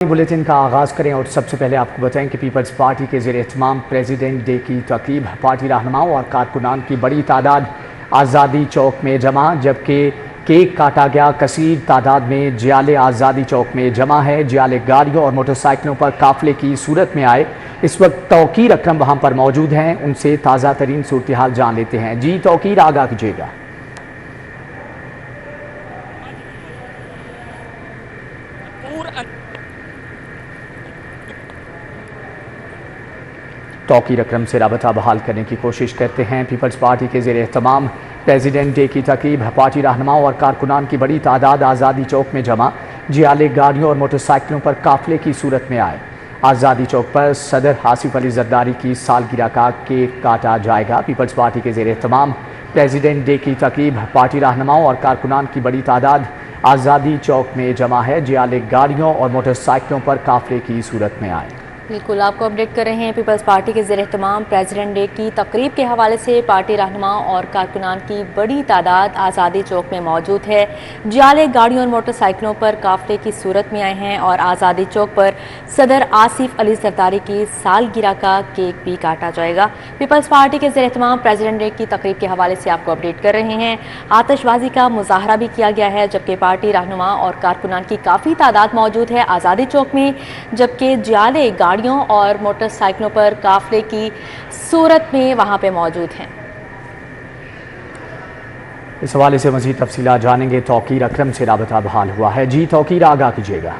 Bulletin का आगाज़ करें और सबसे पहले आपको बताएं कि पीपल्स पार्टी के ज़ेर एहतमाम प्रेसिडेंट डे की तकरीब पार्टी रहनुमाओं और कारकुनान की बड़ी तादाद आज़ादी चौक में जमा, जबकि केक काटा गया। कसीर तादाद में जियाले आज़ादी चौक में जमा है। जियाले गाड़ियों और मोटरसाइकिलों पर काफिले की सूरत में आए। इस वक्त तौकीर अकरम वहाँ पर मौजूद हैं, उनसे ताज़ा तरीन सूरत हाल जान लेते हैं। जी तौकीर, आगाह कीजिएगा। तौकीर अकरम से राबता बहाल करने की कोशिश करते हैं। पीपल्स पार्टी के ज़ेर एहतमाम प्रेसिडेंट डे की तकरीब पार्टी रहनुमाओं और कारकुनान की बड़ी तादाद आज़ादी चौक में जमा, जियाले गाड़ियों और मोटरसाइकिलों पर काफिले की सूरत में आए। आज़ादी चौक पर सदर आसिफ अली जरदारी की सालगिरह का केक काटा जाएगा। पीपल्स पार्टी के ज़ेर एहतमाम प्रेसिडेंट डे की तकरीब पार्टी रहनुमाओं और कारकुनान की बड़ी तादाद आज़ादी चौक में जमा है। जियाले गाड़ियों और मोटरसाइकिलों पर काफिले की सूरत में आए। बिल्कुल, आपको अपडेट कर रहे हैं। पीपल्स पार्टी के ज़ेर एहतमाम प्रेसिडेंट डे की तकरीब के हवाले से पार्टी रहनुमाओं और कारकुनान की बड़ी तादाद आज़ादी चौक में मौजूद है। जियाले गाड़ियों और मोटरसाइकिलों पर काफिले की सूरत में आए हैं और आज़ादी चौक पर सदर आसिफ अली जरदारी की सालगिरह का केक भी काटा जाएगा। पीपल्स पार्टी के ज़ेर एहतमाम प्रेसिडेंट डे की तकरीब के हवाले से आपको अपडेट कर रहे हैं। आतिशबाजी का मुजाहरा भी किया गया है, जबकि पार्टी रहनुमा और कारकुनान की काफ़ी तादाद मौजूद है आज़ादी चौक में, जबकि जियाले और मोटरसाइकिलों पर काफिले की सूरत में वहां पे मौजूद हैं। इस हवाले से मज़ीद तफसीलात जानेंगे। तौकीर अकरम से राबता बहाल हुआ है। जी तौकीर, आगाह कीजिएगा।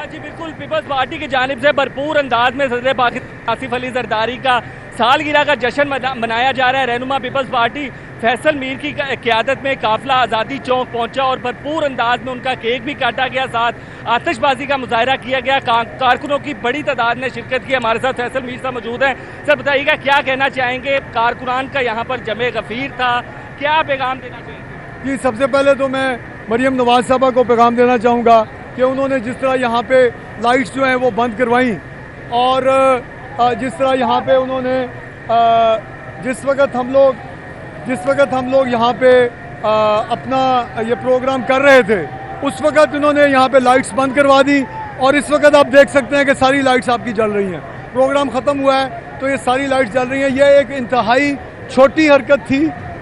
जी बिल्कुल, पीपल्स पार्टी की जानिब से भरपूर अंदाज में सदर पाकिस्तान आसिफ अली जरदारी का सालगिरह का जश्न मनाया जा रहा है। रहनुमा पीपल्स पार्टी फैसल मीर की क़यादत में काफिला आज़ादी चौक पहुंचा और भरपूर अंदाज में उनका केक भी काटा गया, साथ आतिशबाजी का मुजाहरा किया गया। कारकुनों की बड़ी तादाद ने शिरकत की। हमारे साथ फैसल मीर साहब मौजूद हैं। सर बताइएगा, क्या कहना चाहेंगे? कारकुनान का यहाँ पर जमे गफीर था, क्या पैगाम देना चाहेंगे? जी, सबसे पहले तो मैं मरियम नवाज साहबा को पैगाम देना चाहूँगा कि उन्होंने जिस तरह यहाँ पे लाइट्स जो हैं वो बंद करवाई और जिस तरह यहाँ पे उन्होंने जिस वक्त हम लोग यहाँ पे अपना ये प्रोग्राम कर रहे थे, उस वक्त उन्होंने यहाँ पे लाइट्स बंद करवा दी और इस वक्त आप देख सकते हैं कि सारी लाइट्स आपकी जल रही हैं। प्रोग्राम ख़त्म हुआ है तो ये सारी लाइट्स जल रही हैं। ये एक इंतहाई छोटी हरकत थी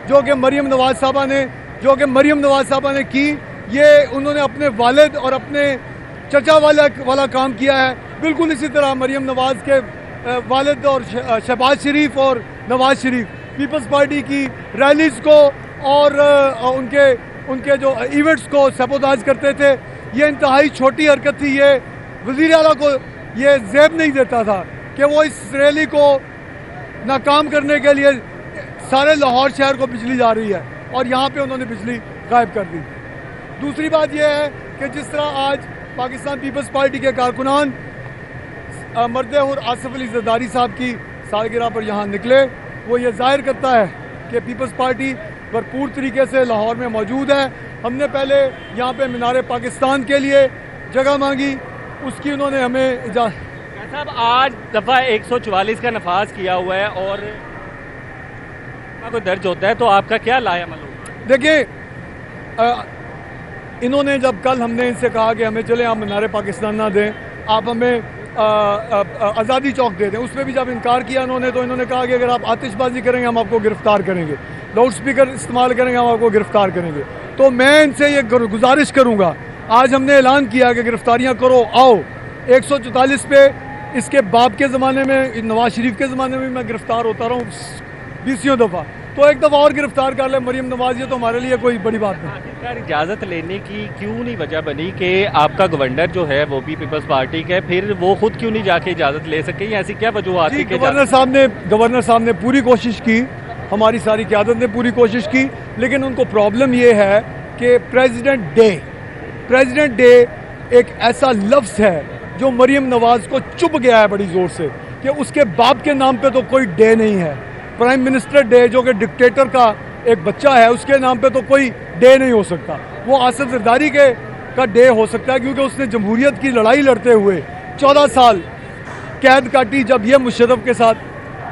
जो कि मरियम नवाज साहबा ने की। ये उन्होंने अपने वालिद और अपने चचा वाला काम किया है। बिल्कुल इसी तरह मरियम नवाज के वालिद और शहबाज शरीफ और नवाज शरीफ पीपल्स पार्टी की रैलीज़ को और उनके जो इवेंट्स को सबोताज करते थे। ये इंतहाई छोटी हरकत थी। ये वज़ीर आला को ये ज़ेब नहीं देता था कि वो इस रैली को नाकाम करने के लिए सारे लाहौर शहर को बिजली जा रही है और यहाँ पे उन्होंने बिजली गायब कर दी। दूसरी बात यह है कि जिस तरह आज पाकिस्तान पीपल्स पार्टी के कारकुनान मर्द-ए-हुर आसिफ अली जरदारी साहब की सालगिरह पर यहाँ निकले, वो ये जाहिर करता है कि पीपल्स पार्टी भरपूर तरीके से लाहौर में मौजूद है। हमने पहले यहाँ पे मीनार पाकिस्तान के लिए जगह मांगी, उसकी उन्होंने हमें इजाज़त। साहब, आज दफ़ा 144 का नफाज किया हुआ है और कोई दर्ज होता है तो आपका क्या लायामल होगा? देखिए, इन्होंने जब कल हमने इनसे कहा कि हमें चले आप मीनार पाकिस्तान ना दें, आप हमें आज़ादी चौक दे दें, उसमें भी जब इनकार किया इन्होंने तो इन्होंने कहा कि अगर आप आतिशबाजी करेंगे हम आपको गिरफ्तार करेंगे, लाउड स्पीकर इस्तेमाल करेंगे हम आपको गिरफ्तार करेंगे। तो मैं इनसे ये गुजारिश करूँगा, आज हमने ऐलान किया कि गिरफ्तारियाँ करो, आओ। 144 पे इसके बाप के ज़माने में, नवाज शरीफ के ज़माने में मैं गिरफ्तार होता रहा हूँ 20 दफ़ा, तो एक दफ़ा और गिरफ्तार कर ले मरियम नवाज, ये तो हमारे लिए कोई बड़ी बात नहीं। आखिरकार इजाज़त लेने की क्यों नहीं वजह बनी कि आपका गवर्नर जो है वो भी पीपल्स पार्टी का है, फिर वो खुद क्यों नहीं जाके इजाज़त ले सके? ऐसी क्या वजूहत थी? गवर्नर साहब ने पूरी कोशिश की, हमारी सारी क़यादत ने पूरी कोशिश की, लेकिन उनको प्रॉब्लम ये है कि प्रेसिडेंट डे एक ऐसा लफ्ज़ है जो मरियम नवाज को चुभ गया है बड़ी ज़ोर से कि उसके बाप के नाम पे तो कोई डे नहीं है। प्राइम मिनिस्टर डे जो कि डिक्टेटर का एक बच्चा है, उसके नाम पे तो कोई डे नहीं हो सकता। वो आसिफ जरदारी का डे हो सकता है क्योंकि उसने जमहूरियत की लड़ाई लड़ते हुए 14 साल कैद काटी जब ये मुशर्रफ के साथ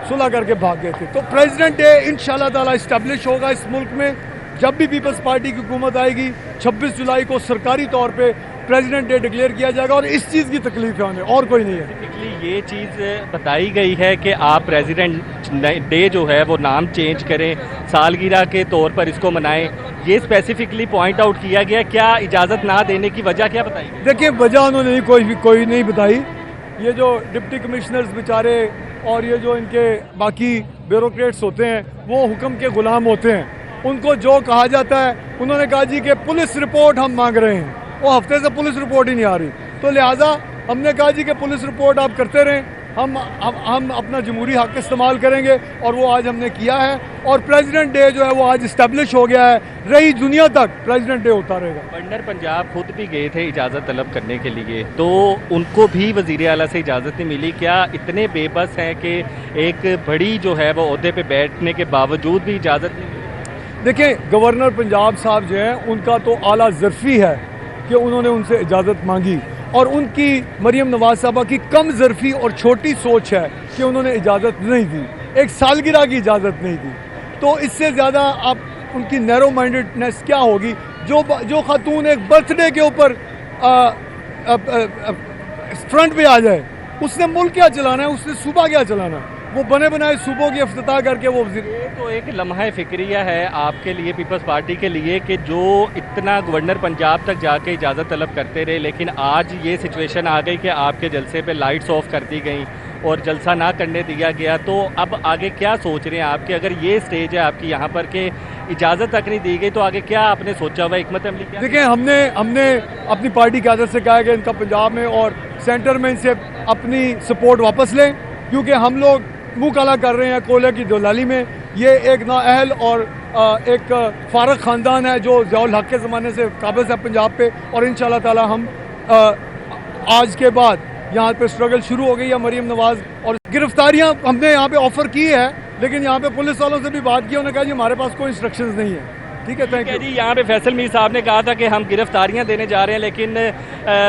सुलह करके भाग गए थे। तो प्रेसिडेंट डे इंशाल्लाह ताला इस्टेब्लिश होगा इस मुल्क में। जब भी पीपल्स पार्टी की हुकूमत आएगी 26 जुलाई को सरकारी तौर पे प्रेसिडेंट डे डिक्लेयर किया जाएगा, और इस चीज़ की तकलीफ है उन्हें, और कोई नहीं है। बेसिकली ये चीज़ बताई गई है कि आप प्रेसिडेंट डे जो है वो नाम चेंज करें, सालगिरह के तौर पर इसको मनाएं, ये स्पेसिफिकली पॉइंट आउट किया गया। क्या इजाज़त ना देने की वजह क्या बताई गई? देखिए, वजह उन्होंने कोई नहीं बताई। ये जो डिप्टी कमिश्नर्स बेचारे और ये जो इनके बाकी ब्यूरोक्रेट्स होते हैं वो हुक्म के गुलाम होते हैं। उनको जो कहा जाता है, उन्होंने कहा जी कि पुलिस रिपोर्ट हम मांग रहे हैं, वो हफ्ते से पुलिस रिपोर्ट ही नहीं आ रही, तो लिहाजा हमने कहा जी कि पुलिस रिपोर्ट आप करते रहें, हम अपना जमहूरी हक इस्तेमाल करेंगे, और वो आज हमने किया है। और प्रेसिडेंट डे जो है वो आज इस्टेब्लिश हो गया है, रही दुनिया तक प्रेसिडेंट डे होता रहेगा। गवर्नर पंजाब खुद भी गए थे इजाज़त तलब करने के लिए, तो उनको भी वज़ीर आला से इजाज़त नहीं मिली। क्या इतने बेबस हैं कि एक बड़ी जो है वो ओहदे पे बैठने के बावजूद भी इजाज़त नहीं मिली? देखिए, गवर्नर पंजाब साहब जो हैं उनका तो आला ज़र्फ़ी है कि उन्होंने उनसे इजाज़त मांगी, और उनकी मरियम नवाज साहबा की कम ज़र्फ़ी और छोटी सोच है कि उन्होंने इजाज़त नहीं दी, एक सालगिरह की इजाज़त नहीं दी। तो इससे ज़्यादा आप उनकी नैरो माइंडेडनेस क्या होगी? जो खातून एक बर्थडे के ऊपर फ्रंट पे आ जाए, उसने मुल्क क्या चलाना है, उसने सूबा क्या चलाना है? वो बने बनाए सूबों की इफ्तिताह करके वो ये तो एक लम्हा फिक्रिया है आपके लिए, पीपल्स पार्टी के लिए, कि जो इतना गवर्नर पंजाब तक जाके इजाज़त तलब करते रहे, लेकिन आज ये सिचुएशन आ गई कि आपके जलसे पे लाइट्स ऑफ कर दी गई और जलसा ना करने दिया गया। तो अब आगे क्या सोच रहे हैं आपके? अगर ये स्टेज है आपकी यहाँ पर कि इजाज़त तक नहीं दी गई, तो आगे क्या आपने सोचा हुआ हिकमत अमली क्या? देखिए, हमने अपनी पार्टी की आदत से कहा है कि इनका पंजाब में और सेंटर में इनसे अपनी सपोर्ट वापस लें, क्योंकि हम लोग मुँह काला कर रहे हैं कोयले की दलाली में। ये एक नाअहल और एक फारग ख़ानदान है जो ज़ियाउल हक के ज़माने से काबिज़ है पंजाब पे, और इंशाअल्लाह ताला हम आज के बाद यहाँ पे स्ट्रगल शुरू हो गई है मरीम नवाज़, और गिरफ्तारियाँ हमने यहाँ पे ऑफ़र की है, लेकिन यहाँ पे पुलिस वालों से भी बात की, उन्होंने कहा जी हमारे पास कोई इंस्ट्रक्शंस नहीं है। ठीक है, थैंक यू जी। यहाँ पे फैसल मीर साहब ने कहा था कि हम गिरफ्तारियाँ देने जा रहे हैं, लेकिन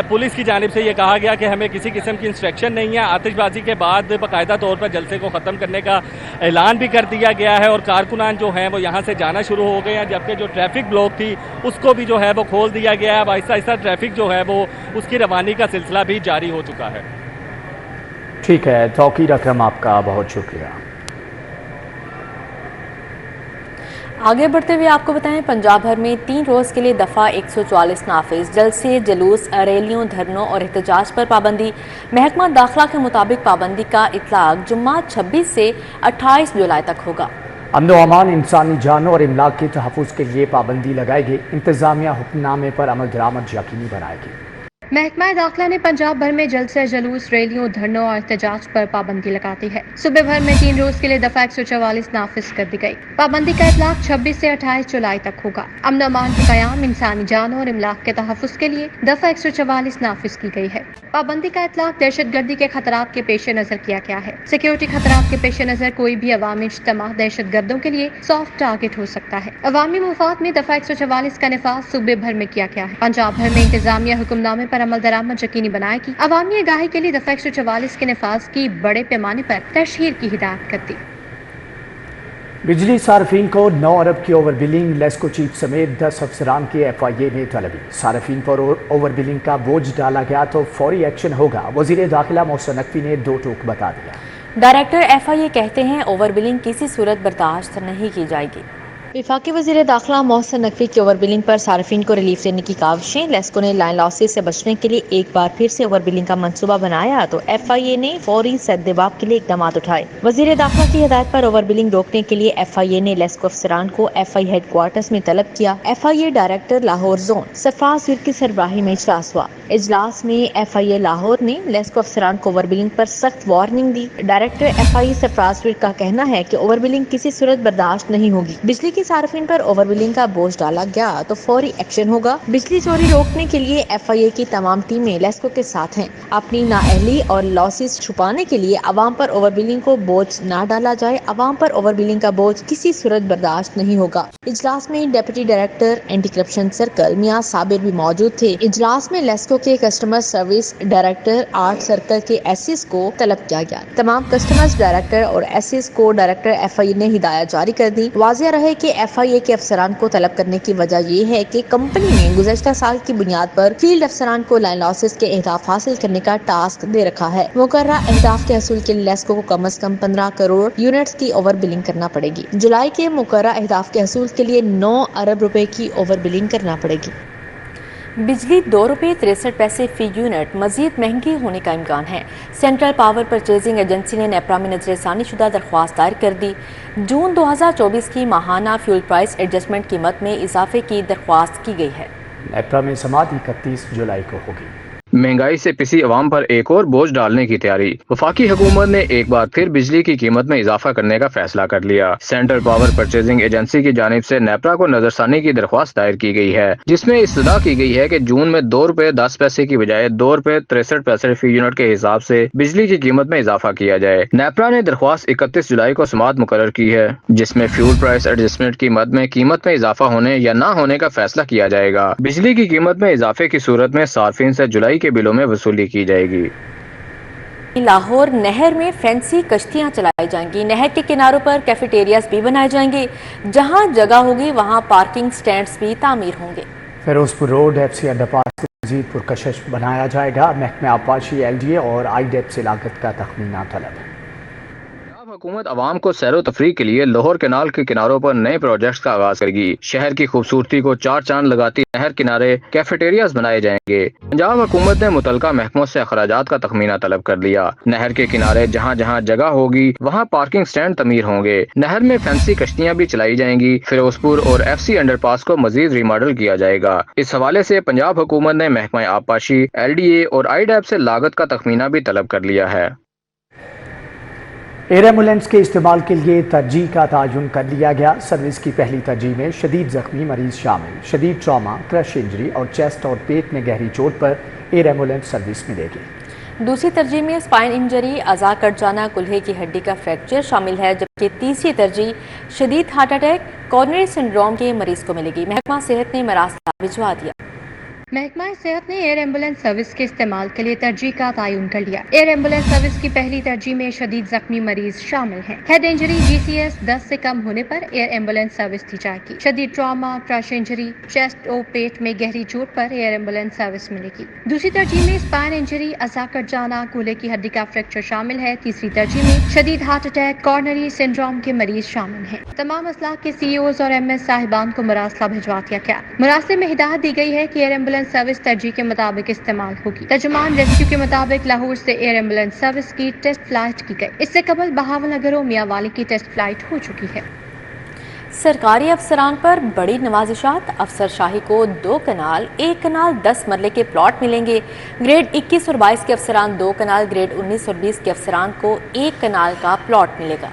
पुलिस की जानिब से ये कहा गया कि हमें किसी किस्म की इंस्ट्रक्शन नहीं है। आतिशबाजी के बाद बाकायदा तौर पर जलसे को ख़त्म करने का ऐलान भी कर दिया गया है, और कारकुनान जो हैं वो यहाँ से जाना शुरू हो गए हैं, जबकि जो ट्रैफिक ब्लॉक थी उसको भी जो है वो खोल दिया गया है। अब आहिस्ता आहिस्ता ट्रैफिक जो है वो उसकी रवानी का सिलसिला भी जारी हो चुका है। ठीक है, तौकीर अकरम, आपका बहुत शुक्रिया। आगे बढ़ते हुए आपको बताएं, पंजाब भर में 3 रोज़ के लिए दफ़ा 144 नाफिज, जलसे, जुलूस, रैलियों, धरनों और एहतजाज पर पाबंदी। महकमा दाखिला के मुताबिक पाबंदी का इतलाक जुम्मा 26 से 28 जुलाई तक होगा। अमन व अमान, इंसानी जानों और इमलाक के तहफ़्फ़ुज़ के लिए पाबंदी लगाएगी। इंतज़ामिया हुक्मनामे पर अमल दरामद यकीनी बनाएगी। महकमा दाखिला ने पंजाब भर में जलसे, जुलूस, रैलियों, धरनों और एहतजाज पर पाबंदी लगाती है। सूबे भर में 3 रोज के लिए दफा 144 नाफिज कर दी गई। पाबंदी का इतलाक 26 से 28 जुलाई तक होगा। अमन अमान का क़याम, इंसानी जानों और इमलाक के तहफ़्फ़ुज़ के लिए दफा 144 नाफिज की गई है। पाबंदी का इतलाक दहशत गर्दी के खतरात के पेश नज़र किया गया है। सिक्योरिटी खतरात के पेश नज़र कोई भी अवामी इज्तिमा दहशत गर्दों के लिए सॉफ्ट टारगेट हो सकता है। अवामी मुफाद में दफा 144 का निफाज सूबे भर में किया गया है। पंजाब भर में इंतजामिया हुक्मनामे पर अमल दरामद यकीनी बनाएगी। अवामी आगाही के लिए दफा 144 के नफाज की बड़े पैमाने पर तशहीर की हिदायत कर दी। बिजली सार्फिन को 9 अरब की ओवर बिलिंग, लेस्को चीफ समेत 10 अफसरान की FIA में तलबी। सार्फिन पर ओवर बिलिंग का बोझ डाला गया तो फौरी एक्शन होगा। वजीर दाखिला मोहसिन नकवी ने 2 टूक बता दिया। डायरेक्टर FIA कहते हैं ओवर बिलिंग किसी सूरत बर्दाश्त नहीं की जाएगी। वफाकी वज़ीर दाखिला मोहसिन नकवी की ओवर बिलिंग पर सार्फिन को रिलीफ देने की काविशें। लेस्को ने लाइन लॉसेस से बचने के लिए एक बार फिर से ओवर बिलिंग का मंसूबा बनाया तो FIA ने फौरी सद्देबाब के लिए इकदाम उठाए। वज़ीर दाखिला की हिदायत पर ओवर बिलिंग रोकने के लिए FIA ने लेस्को अफसरान को FI हेडक्वार्टर्स में तलब किया। FIA director Lahore zone Sarfaraz की सरबराही में इजलास हुआ। इजलास में FIA लाहौर ने लेस्को अफसरान को ओवर बिलिंग पर सख्त वार्निंग दी। डायरेक्टर FIA सरफराज का कहना है कि ओवर बिलिंग किसी सूरत बर्दाश्त नहीं होगी। बिजली की सार्फिन पर ओवर बिलिंग का बोझ डाला गया तो फौरी एक्शन होगा। बिजली चोरी रोकने के लिए FIA की तमाम टीमें लेस्को के साथ हैं। अपनी नाअहली और लॉसेस छुपाने के लिए अवाम पर ओवर बिलिंग को बोझ ना डाला जाए। अवाम पर ओवर बिलिंग का बोझ किसी सूरत बर्दाश्त नहीं होगा। इजलास में deputy director anti corruption circle मियां साबिर भी मौजूद थे। इजलास में लेस्को के कस्टमर सर्विस डायरेक्टर 8 सर्कल के एसएस को तलब किया गया। तमाम कस्टमर्स डायरेक्टर और एसएस को डायरेक्टर FIA ने हिदायत जारी कर दी। वाज़ेह रहे कि FIA کے افسران کو طلب کرنے کی وجہ یہ ہے کہ کمپنی نے گزشتہ سال کی بنیاد پر فیلڈ افسران کو لائن لاسز کے اہداف حاصل کرنے کا ٹاسک دے رکھا ہے۔ مقررہ اہداف کے حصول کے لیے لیسکو کو کم از کم 15 کروڑ یونٹس کی اوور بلنگ کرنا پڑے گی۔ جولائی کے مقررہ اہداف کے حصول کے لیے 9 ارب روپے کی اوور بلنگ کرنا پڑے گی۔ بجلی ₹2.63 فی یونٹ مزید مہنگی ہونے کا امکان ہے۔ سینٹرل پاور پرچیزنگ ایجنسی نے نیپرا میں نظر ثانی شدہ درخواست دائر کر دی۔ جون 2024 کی ماہانہ فیول پرائس ایڈجسٹمنٹ قیمت میں اضافے کی درخواست کی گئی ہے۔ نیپرا میں سماعت 31 جولائی کو ہوگی۔ مہنگائی سے پسی عوام پر ایک اور بوجھ ڈالنے کی تیاری۔ وفاقی حکومت نے ایک بار پھر بجلی کی قیمت میں اضافہ کرنے کا فیصلہ کر لیا۔ سینٹرل پاور پرچیزنگ ایجنسی کی جانب سے نیپرا کو نظرثانی کی درخواست دائر کی گئی ہے، جس میں استدعا کی گئی ہے کہ جون میں ₹2.10 کی بجائے ₹2.63 فی یونٹ کے حساب سے بجلی کی قیمت میں اضافہ کیا جائے۔ نیپرا نے درخواست 31 جولائی کو سماعت مقرر کی ہے، جس میں فیول پرائس ایڈجسٹمنٹ کی مد میں قیمت میں اضافہ ہونے یا نہ ہونے کا فیصلہ کیا جائے گا۔ بجلی کی قیمت میں اضافے کی صورت میں صارفین سے جولائی کے بلوں میں وصولی کی جائے گی۔ لاہور نہر میں فینسی کشتیاں چلائی جائیں گی۔ نہر کے کناروں پر کیفیٹیریاز بھی بنائے جائیں گے۔ جہاں جگہ ہوگی وہاں پارکنگ سٹینڈز بھی تعمیر ہوں گے۔ فیروز پور روڈ FC انڈر پاس سے مزید پرکشش بنایا جائے گا۔ محکمہ آبپاشی LDA اور IDEP سے لاگت کا تخمینہ طلب۔ حکومت عوام کو سیر و تفریح کے لیے لاہور کینال کے کناروں پر نئے پروجیکٹس کا آغاز کرے گی۔ شہر کی خوبصورتی کو چار چاند لگاتی نہر کنارے کیفیٹیریاز بنائے جائیں گے۔ پنجاب حکومت نے متعلقہ محکموں سے اخراجات کا تخمینہ طلب کر لیا۔ نہر کے کنارے جہاں جہاں جگہ ہوگی وہاں پارکنگ سٹینڈ تعمیر ہوں گے۔ نہر میں فینسی کشتیاں بھی چلائی جائیں گی۔ فیروز پور اور FC انڈر پاس کو مزید ریماڈل کیا جائے گا۔ اس حوالے سے پنجاب حکومت نے محکمہ آبپاشی LDA اور IDEP سے لاگت کا تخمینہ بھی طلب کر لیا ہے۔ ایئر ایمبولینس کے استعمال کے لیے ترجیح کا تعین کر لیا گیا۔ سروس کی پہلی ترجیح میں شدید زخمی مریض شامل۔ شدید ٹراما، کرش انجری اور چیسٹ اور پیٹ میں گہری چوٹ پر ایئر ایمبولینس سروس ملے گی۔ دوسری ترجیح میں اسپائن انجری، اعضاء کٹ جانا، کلہے کی ہڈی کا فریکچر شامل ہے، جبکہ تیسری ترجیح شدید ہارٹ اٹیک، کورونری سنڈروم کے مریض کو ملے گی۔ محکمہ صحت نے مراسلہ بھجوا دیا۔ محکمہ صحت نے ایئر ایمبولینس سروس کے استعمال کے لیے ترجیح کا تعین کر لیا۔ ایئر ایمبولینس سروس کی پہلی ترجیح میں شدید زخمی مریض شامل ہیں۔ ہیڈ انجری GCS 10 سے کم ہونے پر ایئر ایمبولینس سروس دی جائے گی۔ شدید ٹراما، کرش انجری، چیسٹ اور پیٹ میں گہری چوٹ پر ایئر ایمبولینس سروس ملے گی۔ دوسری ترجیح میں اسپائن انجری، اعضاء کٹ جانا، کولے کی ہڈی کا فریکچر شامل ہے۔ تیسری ترجیح میں شدید ہارٹ اٹیک، کورونری سنڈروم کے مریض شامل ہیں۔ تمام اسلاک کے CEOs اور MS صاحبان کو مراسلہ بھجوا دیا گیا۔ مراسلے میں ہدایت دی گئی ہے کہ ایئر ایمبولینس سروس ترجیح کے مطابق استعمال ہوگی۔ ترجمان ریسکیو کے مطابق لاہور سے ایئر ایمبولینس سروس کی ٹیسٹ فلائٹ کی گئی۔ اس سے قبل بہاول نگر اور میاں والی کی ٹیسٹ فلائٹ ہو چکی ہے۔ سرکاری افسران پر بڑی نوازشات۔ افسر شاہی کو 2 کنال، 1 کنال 10 مرلے کے پلاٹ ملیں گے۔ گریڈ 21 اور 22 کے افسران 2 کنال، گریڈ 19 اور 20 کے افسران کو 1 کنال کا پلاٹ ملے گا۔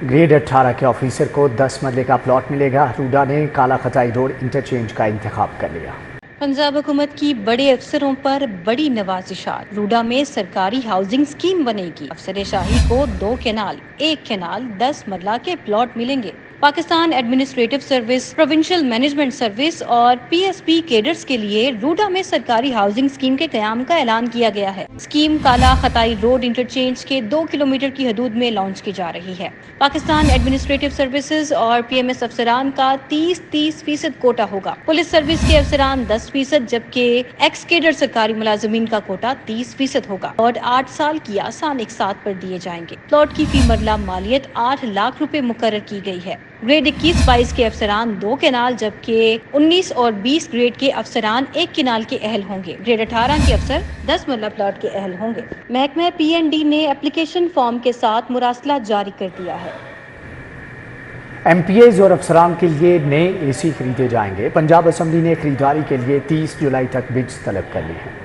گریڈ 18 کے آفیسر کو 10 مرلے کا پلاٹ ملے گا۔ روڈا نے کالا خطائی روڈ انٹرچینج کا انتخاب کر لیا۔ پنجاب حکومت کی بڑے افسروں پر بڑی نوازشات۔ روڈا میں سرکاری ہاؤسنگ سکیم بنے گی۔ افسر شاہی کو 2 کنال، 1 کنال 10 مرلہ کے پلاٹ ملیں گے۔ Pakistan administrative service, provincial management service اور PSP کیڈرز کے لیے روڈا میں سرکاری ہاؤسنگ سکیم کے قیام کا اعلان کیا گیا ہے۔ سکیم کالا خطائی روڈ انٹرچینج کے 2 کلومیٹر کی حدود میں لانچ کی جا رہی ہے۔ پاکستان ایڈمنسٹریٹو سروسز اور PMS افسران کا 30% کوٹا ہوگا۔ پولیس سروس کے افسران 10%، جبکہ ایکس کیڈر سرکاری ملازمین کا کوٹا 30% ہوگا۔ اور 8 سال کی آسان اقساط پر دیے جائیں گے۔ پلاٹ کی فی مرلہ مالیت 8 لاکھ روپے مقرر کی گئی ہے۔ گریڈ 21-22 کے افسران 2 کنال، جبکہ 19 اور 20 گریڈ کے افسران 1 کنال کے اہل ہوں گے۔ گریڈ 18 کے افسر 10 مرلہ پلاٹ کے اہل ہوں گے۔ محکمہ PND نے اپلیکیشن فارم کے ساتھ مراسلہ جاری کر دیا ہے۔ MPAs اور افسران کے لیے نئے AC خریدے جائیں گے۔ پنجاب اسمبلی نے خریداری کے لیے 30 جولائی تک بڈز طلب کر لی ہیں۔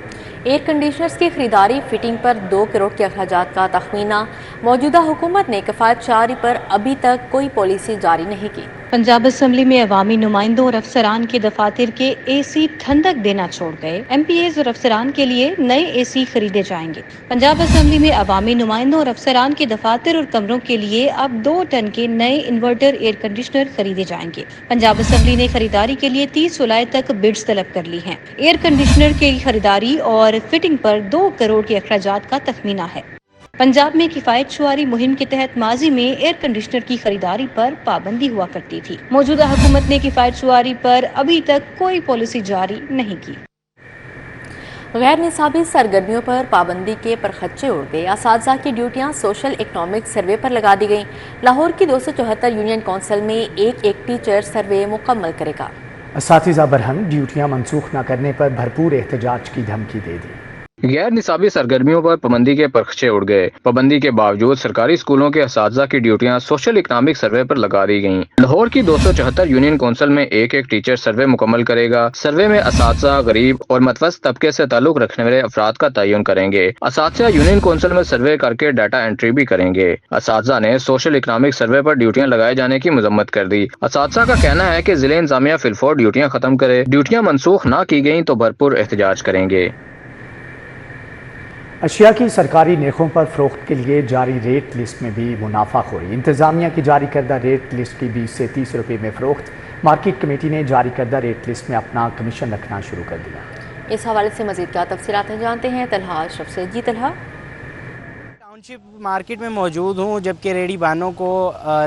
ایئر کنڈیشنرز کی خریداری فٹنگ پر 2 کروڑ کے اخراجات کا تخمینہ۔ موجودہ حکومت نے کفایت شعاری پر ابھی تک کوئی پالیسی جاری نہیں کی۔ پنجاب اسمبلی میں عوامی نمائندوں اور افسران کے دفاتر کے AC ٹھنڈک دینا چھوڑ گئے۔ MPAs اور افسران کے لیے نئے AC خریدے جائیں گے۔ پنجاب اسمبلی میں عوامی نمائندوں اور افسران کے دفاتر اور کمروں کے لیے اب 2 ٹن کے نئے انورٹر ایئر کنڈیشنر خریدے جائیں گے۔ پنجاب اسمبلی نے خریداری کے لیے 30 جولائی تک بڈز طلب کر لی ہیں۔ ایئر کنڈیشنر کی خریداری اور فٹنگ پر 2 کروڑ کے اخراجات کا تخمینہ ہے۔ पंजाब में किफायत शुआरी मुहिम के तहत माजी में एयर कंडीशनर की खरीदारी पर पाबंदी हुआ करती थी। मौजूदा हुकूमत ने किफायत शुआरी पर अभी तक कोई पॉलिसी जारी नहीं की। गैर निसाबी सरगर्मियों पर पाबंदी के परखच्चे उड़ गए। असातिज़ा की ड्यूटियां सोशल इकनॉमिक सर्वे पर लगा दी गईं। लाहौर की 274 यूनियन कौंसिल में एक टीचर सर्वे मुकम्मल करेगा। असातिज़ा बरहम ड्यूटियां मनसूख न करने पर भरपूर एहतजाज की धमकी दे दी। गैर निसाबी सरगर्मियों पर पाबंदी के परखचे उड़ गए। पाबंदी के बावजूद सरकारी स्कूलों के असातिज़ा की ड्यूटियां सोशल इकनॉमिक सर्वे पर लगा दी गईं। लाहौर की 274 यूनियन कौंसिल में एक टीचर सर्वे मुकम्मल करेगा। सर्वे में असातिज़ा, गरीब और मतवस्त तबके से ताल्लुक रखने वाले अफराद का तयन करेंगे। असातिज़ा यूनियन कौंसिल में सर्वे करके डाटा एंट्री भी करेंगे। असातिज़ा ने सोशल इकनॉमिक सर्वे पर ड्यूटियां लगाए जाने की मजम्मत कर दी। असातिज़ा का कहना है कि जिले इंतजामिया फिलफौर ड्यूटियां खत्म करे। ड्यूटियां मनसूख न की गयी तो भरपूर एहतजाज करेंगे। अशिया की सरकारी नेखों पर फरोख्त के लिए जारी रेट लिस्ट में भी मुनाफाखोरी। इंतजामिया की जारी करदा रेट लिस्ट की 20 से 30 रुपये में फरोख्त। मार्केट कमेटी ने जारी करदा रेट लिस्ट में अपना कमीशन रखना शुरू कर दिया। इस हवाले से मजीद क्या तफसीलात हैं जानते हैं तलहा अशरफ से। जी तलहा। टाउनशिप मार्केट में मौजूद हूँ, जबकि रेडी बानों को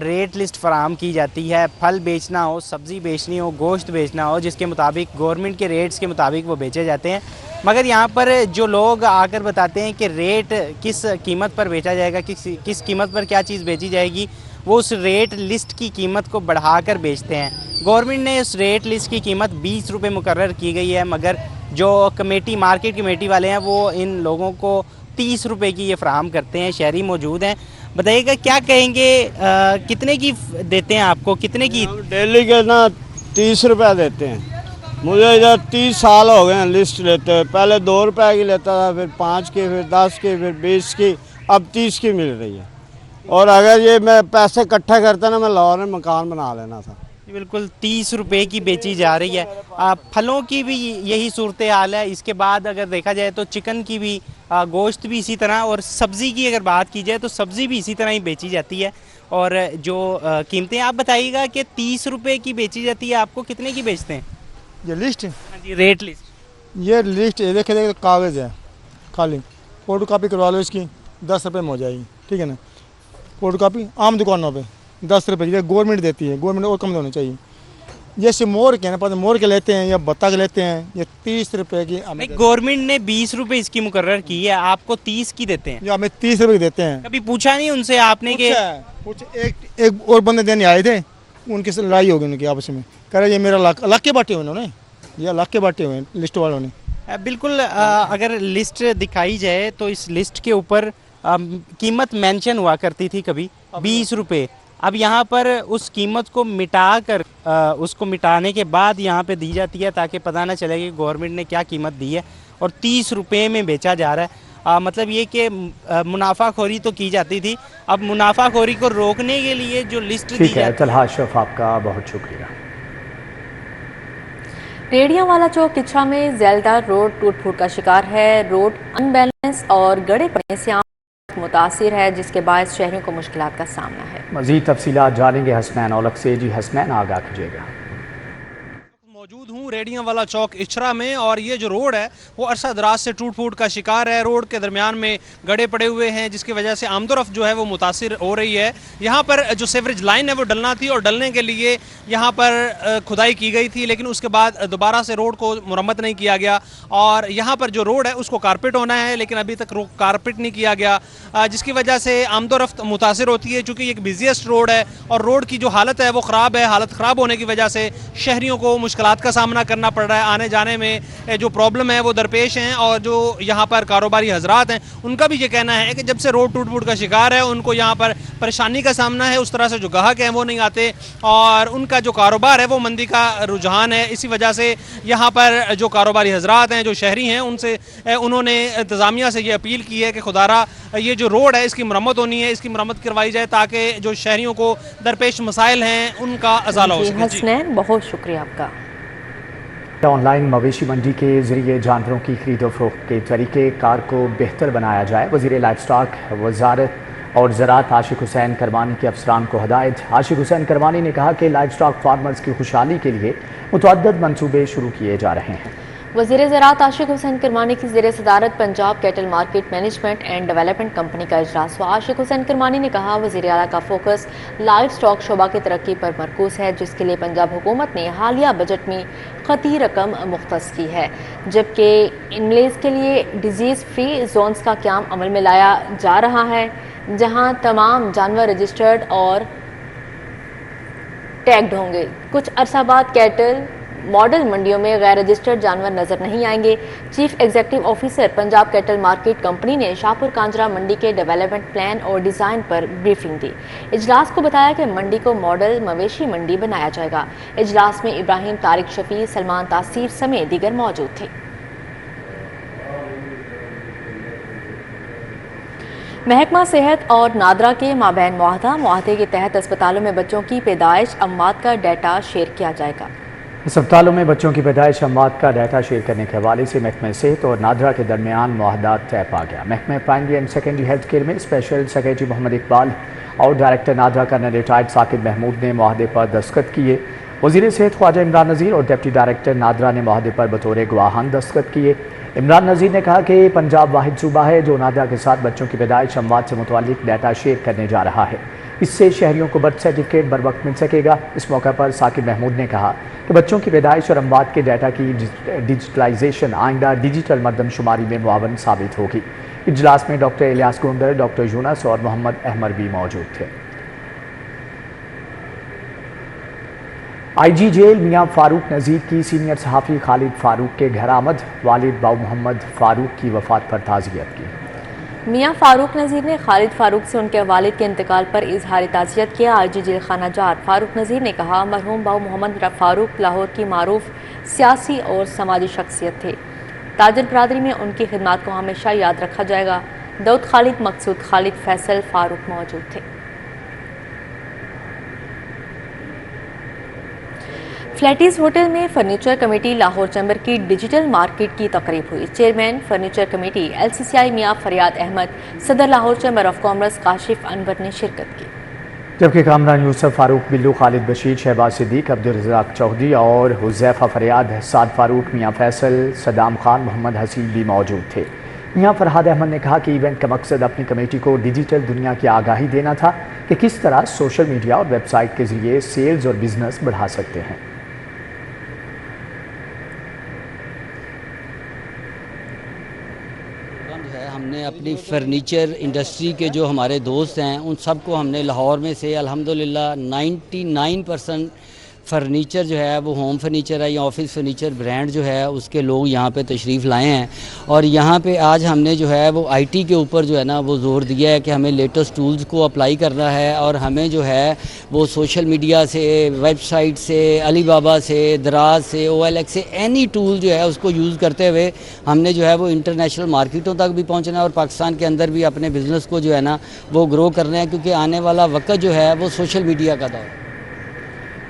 रेट लिस्ट फराहम की जाती है। फल बेचना हो, सब्ज़ी बेचनी हो, गोश्त बेचना हो, जिसके मुताबिक गवर्नमेंट के रेट्स के मुताबिक वो बेचे जाते हैं। मगर यहाँ पर जो लोग आकर बताते हैं कि रेट किस कीमत पर बेचा जाएगा, किस कीमत पर क्या चीज़ बेची जाएगी, वो उस रेट लिस्ट की कीमत को बढ़ाकर बेचते हैं। गवर्नमेंट ने उस रेट लिस्ट की कीमत 20 रुपये मुकर्रर की गई है, मगर जो कमेटी मार्केट कमेटी वाले हैं वो इन लोगों को 30 रुपये की ये फराहम करते हैं। शहरी मौजूद हैं, बताइएगा क्या कहेंगे, कितने की देते हैं आपको, कितने की? डेली के ना 30 रुपये देते हैं। मुझे इधर 30 साल हो गए हैं लिस्ट लेते हैं। पहले 2 रुपये की लेता था, फिर 5 की, फिर 10 की, फिर 20 की, अब 30 की मिल रही है। और अगर ये मैं पैसे इकट्ठा करता ना, मैं लाहौर में मकान बना लेना था। बिल्कुल 30 रुपये की बेची जा रही है। फलों की भी यही सूरत हाल है। इसके बाद अगर देखा जाए तो चिकन की भी, गोश्त भी इसी तरह, और सब्ज़ी की अगर बात की जाए तो सब्ज़ी भी इसी तरह ही बेची जाती है। और जो कीमतें आप बताइएगा कि 30 रुपये की बेची जाती है, आपको कितने की बेचते हैं? ये लिस्ट, हाँ जी, रेट लिस्ट। ये लिस्ट देखे कागज़ है, खाली फोटो कापी करवा लो इसकी, 10 रुपये में हो जाएगी, ठीक है ना। फोटो कापी आम दुकानों पे 10 रुपये की गवर्नमेंट देती है, गवर्नमेंट और कम होनी चाहिए। जैसे मोर के ना, पता मोर के लेते हैं या बत्तख लेते हैं, ये 30 रुपये की। गवर्नमेंट ने 20 रुपये इसकी मुकर्रर की है, आपको 30 की देते हैं। जो हमें 30 रुपये देते हैं। कभी पूछा नहीं उनसे आपने कि? एक और बंदे देने आए थे, उनकी से लड़ाई हो गई उनकी आपस में, कह रहे ये मेरा अलग के बांटे हुए उन्होंने, ये अलग के बांटे हुए लिस्ट वालों ने। बिल्कुल, अगर लिस्ट दिखाई जाए तो इस लिस्ट के ऊपर कीमत मेंशन हुआ करती थी कभी 20 रुपये। अब यहाँ पर उस कीमत को मिटा कर उसको मिटाने के बाद यहाँ पे दी जाती है, ताकि पता ना चले कि गवर्नमेंट ने क्या कीमत दी है, और 30 रुपये में बेचा जा रहा है। मतलब ये कि मुनाफाखोरी तो की जाती थी, अब मुनाफाखोरी को रोकने के लिए जो लिस्ट दी ठीक है तलहा अशरफ, आपका बहुत शुक्रिया। रेडियांवाला चौक किचरा में जैलदार रोड टूट फूट का शिकार है। रोड अनबैलेंस और गड़े पड़ने से मुतासिर है, जिसके बायस शहरियों को मुश्किलात का सामना है। मजीद तफसीलात जानेंगे हसनैन औलख से। जी हसनैन, आगाह कीजिएगा। मौजूद हूँ रेडियांवाला चौक इचरा में, और ये जो रोड है वो अरसा दराज से टूट फूट का शिकार है। रोड के दरमियान में गड्ढे पड़े हुए हैं, जिसकी वजह से आमदोरफ्त जो है वो मुतासिर हो रही है। यहाँ पर जो सीवरेज लाइन है वो डलना थी, और डलने के लिए यहाँ पर खुदाई की गई थी, लेकिन उसके बाद दोबारा से रोड को मुरम्मत नहीं किया गया। और यहाँ पर जो रोड है उसको कारपेट होना है, लेकिन अभी तक कारपेट नहीं किया गया, जिसकी वजह से आमदोरफ्त मुतासिर होती है। चूँकि एक बिजिएस्ट रोड है और रोड की जो हालत है वो ख़राब है। हालत ख़राब होने की वजह से शहरियों को मुश्किलात का सामना करना पड़ रहा है। आने जाने में जो प्रॉब्लम है वो दरपेश हैं, और जो यहाँ पर कारोबारी हजरात हैं उनका भी ये कहना है कि जब से रोड टूट फूट का शिकार है उनको यहाँ पर परेशानी का सामना है। उस तरह से जो ग्राहक हैं वो नहीं आते, और उनका जो कारोबार है वो मंदी का रुझान है। इसी वजह से यहाँ पर जो कारोबारी हजरात हैं, जो शहरी हैं, उनसे उन्होंने इंतज़ामिया से ये अपील की है कि खुदारा ये जो रोड है इसकी मरम्मत होनी है, इसकी मरम्मत करवाई जाए, ताकि जो शहरियों को दरपेश मसाइल हैं उनका अजाला हो सके। हसनैन, बहुत शुक्रिया आपका। ऑनलाइन मवेशी मंडी के जरिए जानवरों की खरीदो फरोख्त के तरीके कार को बेहतर बनाया जाए। वज़ीर लाइफ स्टॉक वजारत और ज़राअत आशिक हुसैन करमानी के अफसरान को हदायत। आशिक हुसैन करमानी ने कहा कि लाइफ स्टॉक फार्मर्स की खुशहाली के लिए मुतअद्दिद मंसूबे शुरू किए जा रहे हैं। वज़ीर ज़राअत आशिक हुसैन करमानी की ज़ेर सदारत Punjab cattle market management and development company का इजलास हुआ। आशिक हुसैन करमानी ने कहा, वज़ीर आला का फोकस लाइव स्टॉक शोबा की तरक्की पर मरकूज है, जिसके लिए पंजाब हुकूमत ने हालिया बजट में ख़ती रकम मुख्तस की है, जबकि इनलेस के लिए डिजीज़ फ्री जोन्स का क़याम अमल में लाया जा रहा है, जहाँ तमाम जानवर रजिस्टर्ड और टैग्ड होंगे। कुछ अरसा बाद कैटल मॉडल मंडियों में गैर रजिस्टर्ड जानवर नजर नहीं आएंगे। Chief executive officer Punjab cattle market company ने शाहपुर कांजरा मंडी के डेवलपमेंट प्लान और डिजाइन पर ब्रीफिंग दी। इजलास को बताया कि मंडी को मॉडल मवेशी मंडी बनाया जाएगा। इजलास में इब्राहिम तारिक शफी, सलमान तासीर समेत दीगर मौजूद थे। महकमा सेहत और नादरा के माबैन मुआहदे के तहत अस्पतालों में बच्चों की पैदाइश अमवात का डाटा शेयर किया जाएगा। अस्पतालों में बच्चों की पैदाइश अमवात का डाटा शेयर करने के हवाले से महकमा सेहत और नादरा के दरमियान मुआहदा तय पा गया। महकमा primary and secondary health care में स्पेशल सेक्रेटरी मोहम्मद इकबाल और director NADRA colonel retired Saqib Mahmood ने मुआहदे पर दस्तखत किए। वज़ीर सेहत ख्वाजा इमरान नज़ीर और डिप्टी डायरेक्टर नादरा ने मुआहदे पर बतौर गवाहान दस्तखत किए। इमरान नज़ीर ने कहा कि पंजाब वाहिद सूबा है जो नादरा के साथ बच्चों की पैदाइश अमवात से मुतालिक डाटा शेयर करने जा रहा है। इससे शहरियों को बर्थ सर्टिफिकेट बर वक्त मिल सकेगा। इस मौके पर साकिब महमूद ने कहा कि बच्चों की पैदाइश और अमवात के डाटा की डिजिटलाइजेशन आइंदा डिजिटल मरदमशुमारी में मुआवन साबित होगी। इजलास में डॉक्टर इलियास गोंदर, डॉक्टर यूनस और मोहम्मद अहमर भी मौजूद थे। IG जेल मियां फारूक नज़ीर की सीनियर सहाफ़ी खालिद फारूक के घर आमद। वालिद बाऊ मोहम्मद फारूक की वफ़ात पर ताज़ियत की। मियां फारूक नज़ीर ने खालिद फारूक से उनके वालिद के इंतकाल पर इजहार ताज़ियत किया। IG जेल खाना जार फारूक नज़ीर ने कहा, मरहूम बाऊ मोहम्मद फारूक लाहौर की मारूफ सियासी और समाजी शख्सियत थे। ताजर बरादरी में उनकी खिदमत को हमेशा याद रखा जाएगा। दाऊद खालिद, मकसूद खालिद, फैसल फारूक मौजूद थे। फ्लैटिस होटल में फर्नीचर कमेटी लाहौर चैम्बर की डिजिटल मार्केट की तकरीब हुई। चेयरमैन फर्नीचर कमेटी LCCI मियां फरियाद अहमद, सदर Lahore chamber of commerce Kashif Anwar ने शिरकत की, जबकि कामरान यूसुफ, फारूक बिल्लू, खालिद बशीर, शहबाज सिद्दीक, अब्दुल रज़ाक चौधरी और हुज़ैफा फरियाद, साद फारूक, मियां फैसल, सदाम खान, मोहम्मद हसीब भी मौजूद थे। मियां फरहाद अहमद ने कहा कि इवेंट का मकसद अपनी कमेटी को डिजिटल दुनिया की आगाही देना था कि किस तरह सोशल मीडिया और वेबसाइट के जरिए सेल्स और बिजनेस बढ़ा सकते हैं। हमने अपनी फर्नीचर इंडस्ट्री के जो हमारे दोस्त हैं उन सबको हमने लाहौर में से अल्हम्दुलिल्लाह 99% फर्नीचर जो है वो होम फर्नीचर है या ऑफिस फर्नीचर ब्रांड जो है उसके लोग यहाँ पे तशरीफ़ लाए हैं। और यहाँ पे आज हमने जो है वो IT के ऊपर जो है ना वो ज़ोर दिया है कि हमें लेटेस्ट टूल्स को अप्लाई करना है और हमें जो है वो सोशल मीडिया से, वेबसाइट से, अलीबाबा से, दराज से, OLX से एनी टूल जो है उसको यूज़ करते हुए हमने जो है वो इंटरनेशनल मार्केटों तक भी पहुँचना है और पाकिस्तान के अंदर भी अपने बिज़नेस को जो है ना वो ग्रो करना है, क्योंकि आने वाला वक्त जो है वो सोशल मीडिया का दौर है।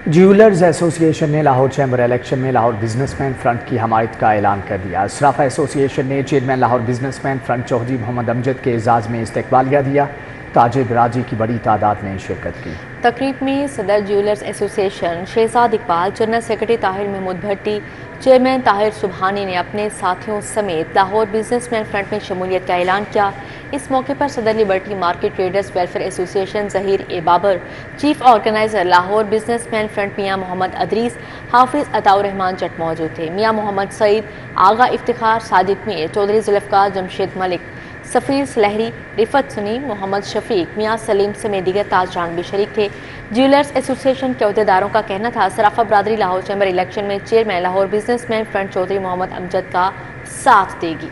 ज्वेलर्स एसोसिएशन ने लाहौर चैम्बर इलेक्शन में लाहौर बिजनेसमैन फ्रंट की हमायत का ऐलान कर दिया। सराफा एसोसिएशन ने chairman Lahore businessman front Chaudhry Mohammad Amjad के एजाज़ में इस्तकबालिया दिया। ताजिर बरादरी की बड़ी तादाद ने शिरकत की। तकरीब में सदर jewellers association Shahzad Iqbal, general secretary Tahir Mahmood Bhatti, chairman Tahir Subhani ने अपने साथियों समेत लाहौर बिजनेसमैन फ्रंट में शमूलियत का ऐलान किया। इस मौके पर सदर liberty market traders welfare association Zaheer ए Babar, chief organiser Lahore businessman front मियां मोहम्मद अदरीस, हाफिज अताउर रहमान जट मौजूद थे। मियां मोहम्मद सईद, आगा इफ्तिखार, सादिक मीर, चौधरी जुल्फ़कार, जमशेद मलिक, सफ़ीर सलहरी, रिफत सुनी, मोहम्मद शफीक, मियां सलीम समेत दीगर ताजरान भी शरीक थे। ज्वेलर्स एसोसिएशन के अहदेदारों का कहना था सराफा बरादरी लाहौर चैम्बर इलेक्शन में chairman Lahore businessman front Chaudhry Mohammad Amjad का साथ देगी।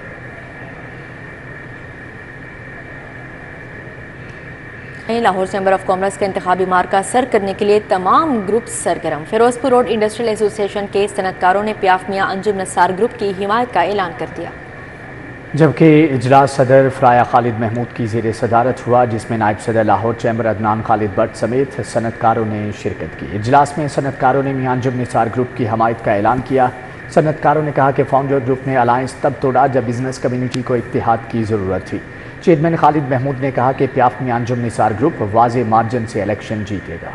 लाहौर चैम्बर ऑफ कॉमर्स का इंतखाबी मार्का सर करने के लिए तमाम ग्रुप सरगर्म। फिरोजपुर रोड इंडस्ट्रियल एसोसिएशन के सनतकारों ने पियाफ मियां अंजुम नसार ग्रुप की हिमायत का ऐलान कर दिया, जबकि इजलास सदर फ्राया खालिद महमूद की ज़ेर सदारत हुआ, जिसमें नायब सदर लाहौर चैम्बर अदनान खालिद भट्ट समेत सनतकारों ने शिरकत की। इजलास में सनतकारों ने मियां अंजुम नसार ग्रुप की हिमायत का ऐलान किया। सनतकारों ने कहा कि फाउंडर ग्रुप ने अलायंस तब तोड़ा जब बिजनेस कम्युनिटी को इत्तेहाद की ज़रूरत थी। चेयरमैन खालिद महमूद ने कहा कि प्याफ मियां अंजुम निसार ग्रुप वाज़े मार्जिन से इलेक्शन जीतेगा।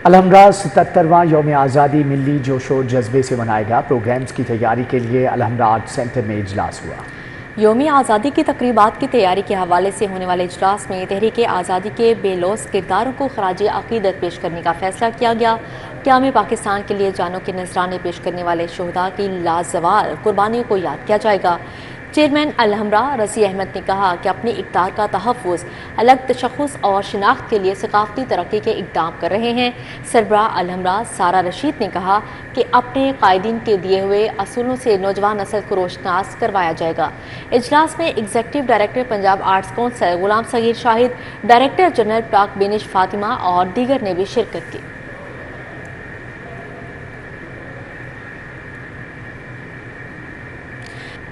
अलहमरा 77वां यौम आज़ादी मिली जोश और जज्बे से मनाएगा। प्रोग्राम्स की तैयारी के लिए अलहमरा आर्ट सेंटर में इजलास हुआ। यौम आज़ादी की तकरीबात की तैयारी के हवाले से होने वाले इजलास में तहरीक आज़ादी के बेलौस किरदारों को खराज अक़ीदत पेश करने का फैसला किया गया। क़याम पाकिस्तान के लिए जानों के नजराने पेश करने वाले शहदा की लाजवाल कुर्बानियों को याद किया जाएगा। चेयरमैन अलहमरा रज़ी अहमद ने कहा कि अपनी इक़्तिदार का तहफ़्फ़ुज़, अलग तशख़्ख़ुस और शिनाख्त के लिए सकाफ़ती तरक्की के इक़दाम कर रहे हैं। सरबराह अलहमरा सारा रशीद ने कहा कि अपने कायदीन के दिए हुए असूलों से नौजवान नस्ल को रोशनास करवाया जाएगा। इजलास में executive director Punjab arts council Ghulam Sagheer Shahid, director general PAC Benish Fatima और दीगर ने भी शिरकत की।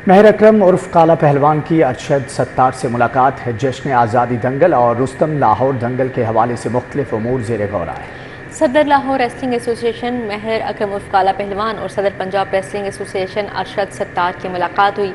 महर अकरम उर्फ काला पहलवान की अरशद सत्तार से मुलाकात है। जश्न आज़ादी दंगल और रुस्तम लाहौर दंगल के हवाले से मुख्तलिफ उमूर ज़ेर गौर आए। सदर लाहौर रेसलिंग एसोसिएशन महर अकरम उर्फ काला पहलवान और सदर पंजाब रेसलिंग एसोसिएशन अरशद सत्तार की मुलाकात हुई।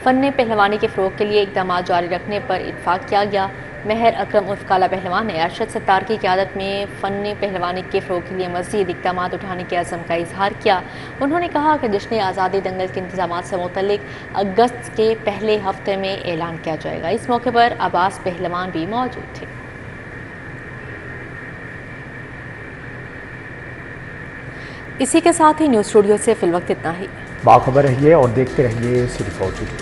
फ़न पहलवानी के फ़रोग़ के लिए इक़दाम जारी रखने पर इत्फ़ाक़ किया गया। महर अकरम उर्फ काला पहलवान ने अरशद सत्तार की क़यादत में फ़न पहलवानी के फ़रोग़ के लिए मज़ीद इक़दाम उठाने के अज़म का इजहार किया। उन्होंने कहा कि जश्न आज़ादी दंगल के इंतज़ामात से मुतल्लिक़ अगस्त के पहले हफ्ते में ऐलान किया जाएगा। इस मौके पर अब्बास पहलवान भी मौजूद थे। इसी के साथ ही न्यूज़ स्टूडियो से फ़िलवक्त इतना ही। बाखबर रहिए और देखते रहिए सिटी 4 TV।